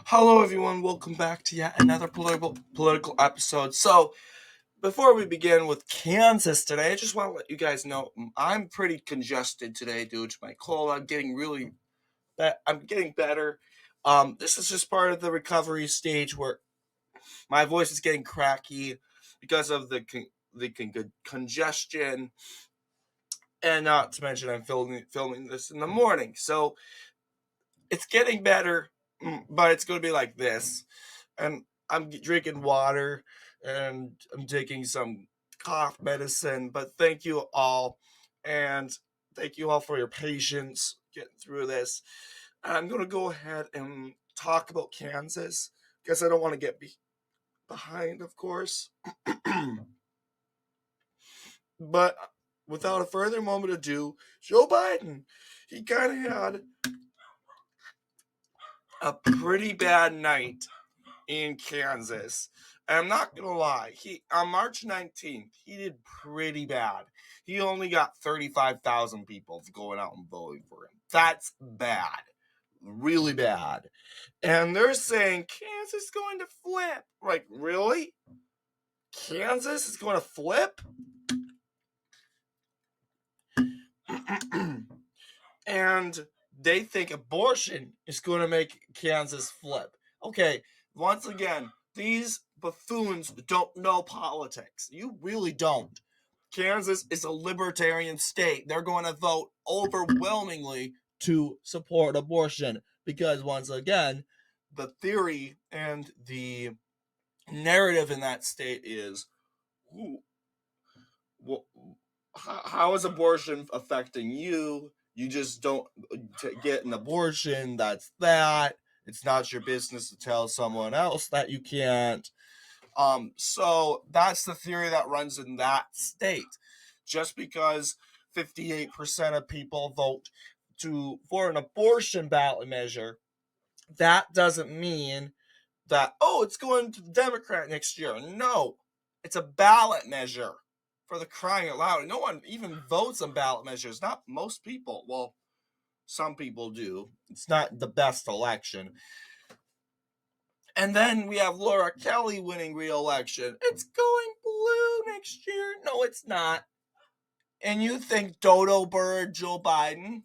Hello, everyone. Welcome back to yet another political episode. So, before we begin with Kansas today, I just want to let you guys know I'm pretty congested today due to my cold. I'm getting better. This is just part of the recovery stage where my voice is getting cracky because of the congestion, and not to mention I'm filming this in the morning, so it's getting better, but it's going to be like this. And I'm drinking water and I'm taking some cough medicine. But thank you all, and thank you all for your patience getting through this. And I'm going to go ahead and talk about Kansas because I don't want to get behind, of course. But without a further moment ado, Joe Biden, he kind of had a pretty bad night in Kansas. And I'm not gonna lie, he on March 19th, he did pretty bad. He only got 35,000 people going out and voting for him. That's bad. Really bad. And they're saying Kansas is going to flip. Like, really? Kansas is going to flip? And they think abortion is going to make Kansas flip. Okay, once again, these buffoons don't know politics. You really don't. Kansas is a libertarian state. They're going to vote overwhelmingly to support abortion because, once again, the theory and the narrative in that state is how is abortion affecting you? You just don't get an abortion. That's that. It's not your business to tell someone else that you can't. So that's the theory that runs in that state. Just because 58% of people vote for an abortion ballot measure, that doesn't mean that it's going to the Democrat next year. No, it's a ballot measure, for the crying out loud. No one even votes on ballot measures. Not most people. Well, some people do. It's not the best election. And then we have Laura Kelly winning re-election. It's going blue next year. No, it's not. And you think Dodo Bird Joe Biden,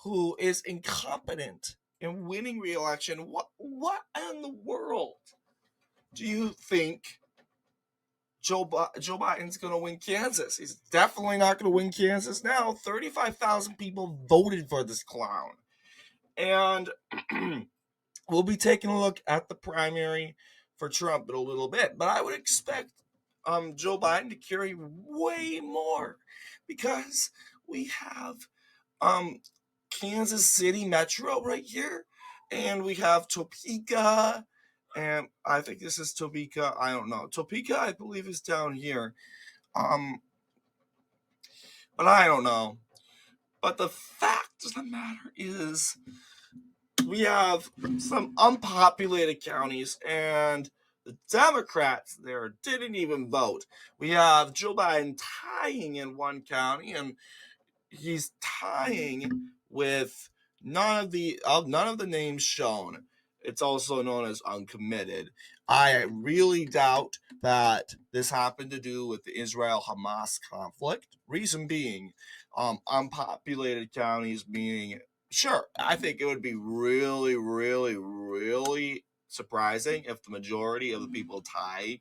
who is incompetent in winning re-election, what in the world do you think Joe Biden's going to win Kansas? He's definitely not going to win Kansas now. 35,000 people voted for this clown. And we'll be taking a look at the primary for Trump in a little bit. But I would expect Joe Biden to carry way more because we have Kansas City Metro right here. And we have Topeka, and I think this is Topeka. I don't know. Topeka, I believe, is down here. But I don't know. But the fact of the matter is, we have some unpopulated counties, and the Democrats there didn't even vote. We have Joe Biden tying in one county, and he's tying with none of the names shown. It's also known as uncommitted. I really doubt that this happened to do with the Israel-Hamas conflict. Reason being, unpopulated counties meaning, sure, I think it would be really, really, really surprising if the majority of the people tied.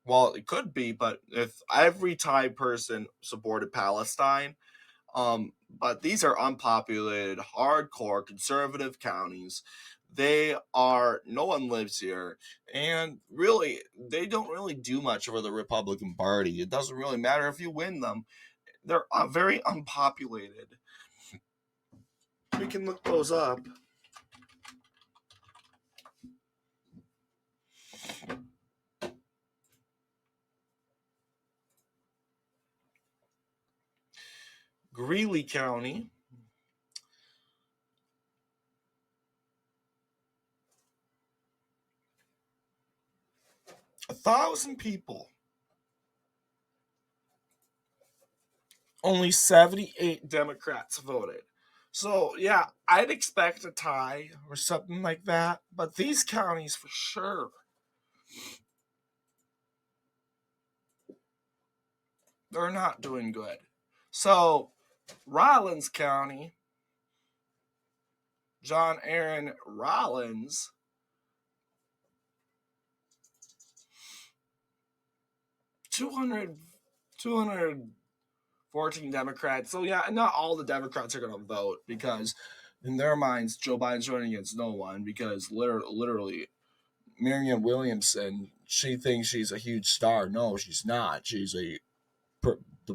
Well, it could be, but if every Thai person supported Palestine, but these are unpopulated, hardcore, conservative counties. No one lives here, and really, they don't really do much for the Republican Party. It doesn't really matter if you win them. They're very unpopulated. We can look those up. Greeley County, 1,000 people. Only 78 Democrats voted. So, yeah, I'd expect a tie or something like that. But these counties, for sure, they're not doing good. So, Rollins County, John Aaron Rollins, 214 Democrats. So, yeah, not all the Democrats are going to vote because, in their minds, Joe Biden's running against no one because literally, Marianne Williamson, she thinks she's a huge star. No, she's not. She's the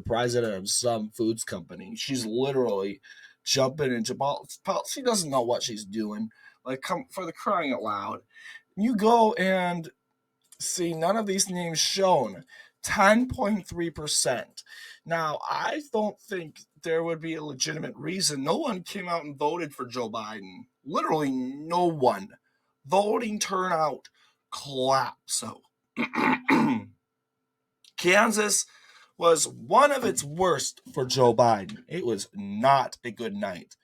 president of some foods company. She's literally jumping into politics. She doesn't know what she's doing. Like, come for the crying out loud. You go and see none of these names shown. 10.3%. Now, I don't think there would be a legitimate reason. No one came out and voted for Joe Biden. Literally no one. Voting turnout collapsed. So, Kansas was one of its worst for Joe Biden. It was not a good night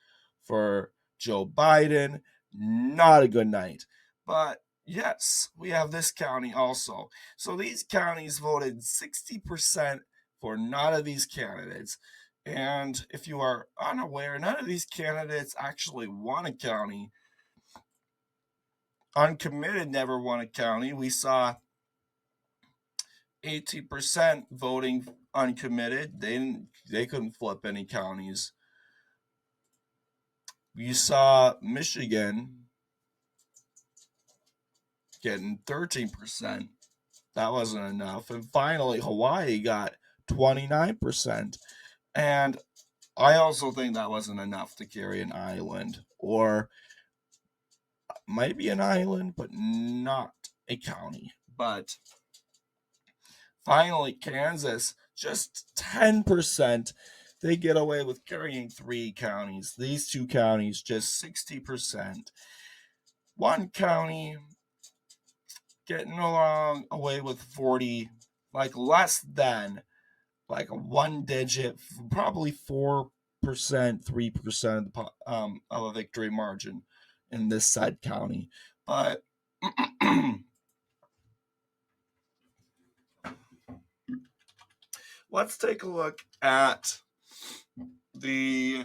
for Joe Biden. Not a good night. But yes, we have this county also. So these counties voted 60% for none of these candidates. And if you are unaware, none of these candidates actually won a county. Uncommitted never won a county. We saw 80% voting uncommitted. They couldn't flip any counties. You saw Michigan getting 13%. That wasn't enough. And finally, Hawaii got 29%. And I also think that wasn't enough to carry an island, or might be an island, but not a county. But finally, Kansas, just 10%. They get away with carrying 3 counties. These 2 counties, just 60%. One county getting along away with 40, like less than, like a 1 digit, probably 4%, 3% of a victory margin in this said county. But let's take a look at the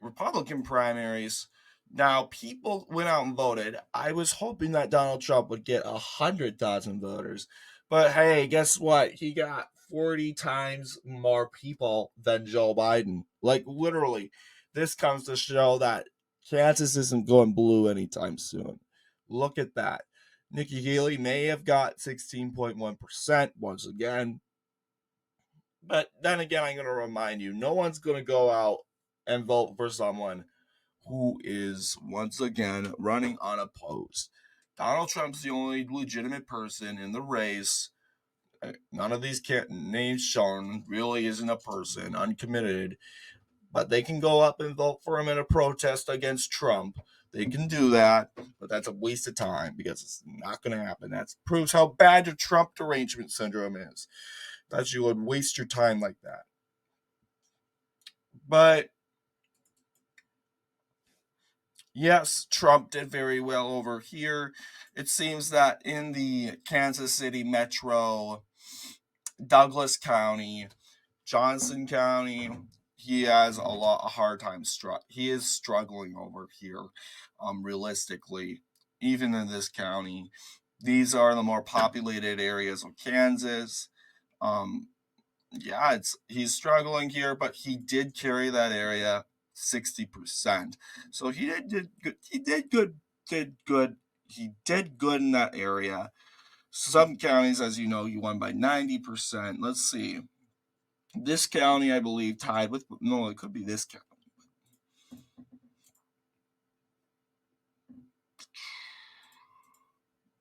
Republican primaries. Now, people went out and voted. I was hoping that Donald Trump would get 100,000 voters. But hey, guess what? He got 40 times more people than Joe Biden. Like, literally, this comes to show that Kansas isn't going blue anytime soon. Look at that. Nikki Haley may have got 16.1% once again. But then again, I'm going to remind you, no one's going to go out and vote for someone who is, once again, running unopposed. Donald Trump's the only legitimate person in the race. None of these names shown really isn't a person, uncommitted. But they can go up and vote for him in a protest against Trump. They can do that, but that's a waste of time because it's not going to happen. That proves how bad your Trump derangement syndrome is, that you would waste your time like that. But yes, Trump did very well over here. It seems that in the Kansas City metro, Douglas County, Johnson County, he has a hard time. He is struggling over here, realistically, even in this county. These are the more populated areas of Kansas. Yeah, he's struggling here, but he did carry that area 60%. So he did good. He did good. He did good in that area. Some counties, as you know, he won by 90%. Let's see. This county, I believe, tied with. No, it could be this county.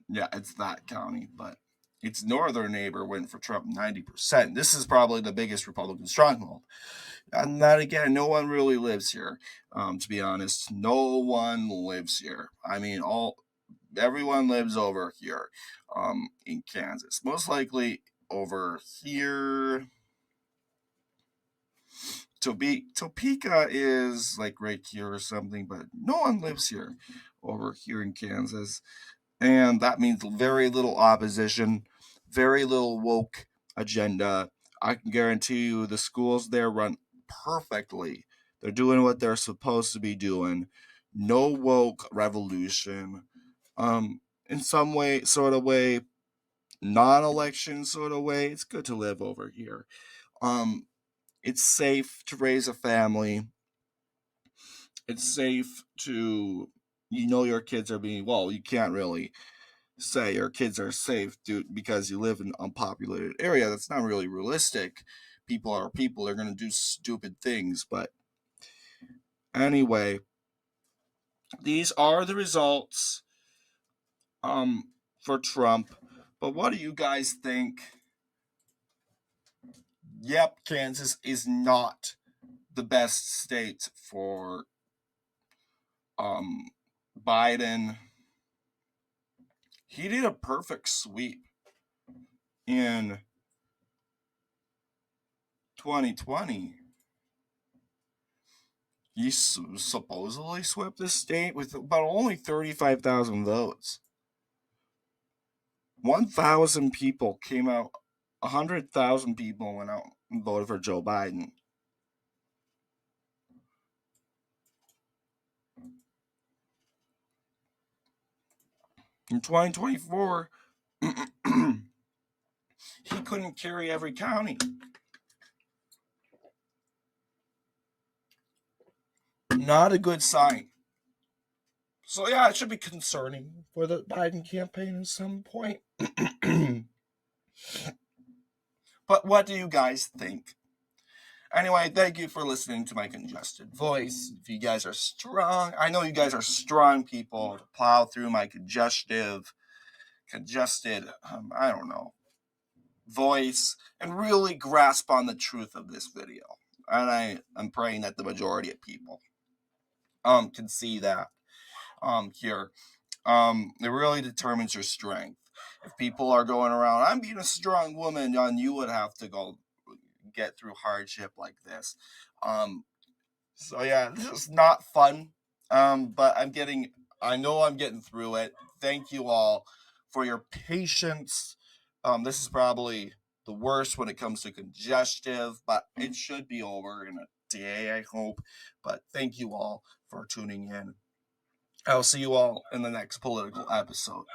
Yeah, it's that county, but its northern neighbor went for Trump 90%. This is probably the biggest Republican stronghold. And that again, no one really lives here. To be honest, no one lives here. I mean, everyone lives over here, in Kansas. Most likely over here. Topeka is like right here or something, but no one lives here over here in Kansas. And that means very little opposition, very little woke agenda. I can guarantee you the schools there run perfectly. They're doing what they're supposed to be doing. No woke revolution. In some way, sort of way, non-election sort of way, it's good to live over here. Um, it's safe to raise a family. It's safe to, your kids are being, well, you can't really say your kids are safe because you live in an unpopulated area. That's not really realistic. People are people. They're going to do stupid things. But anyway, these are the results for Trump. But what do you guys think? Yep, Kansas is not the best state for Biden. He did a perfect sweep in 2020. He supposedly swept the state with about only 35,000 votes. 1,000 people came out, 100,000 people went out and voted for Joe Biden. In 2024, he couldn't carry every county. Not a good sign. So yeah, it should be concerning for the Biden campaign at some point. But what do you guys think? Anyway, thank you for listening to my congested voice. If you guys are strong, I know you guys are strong people to plow through my congested, I don't know, voice and really grasp on the truth of this video. And I'm praying that the majority of people can see that here. It really determines your strength. If people are going around, I'm being a strong woman, you would have to go get through hardship like this. So yeah, this is not fun. But I know I'm getting through it. Thank you all for your patience. This is probably the worst when it comes to congestive, but it should be over in a day, I hope. But thank you all for tuning in. I'll see you all in the next political episode.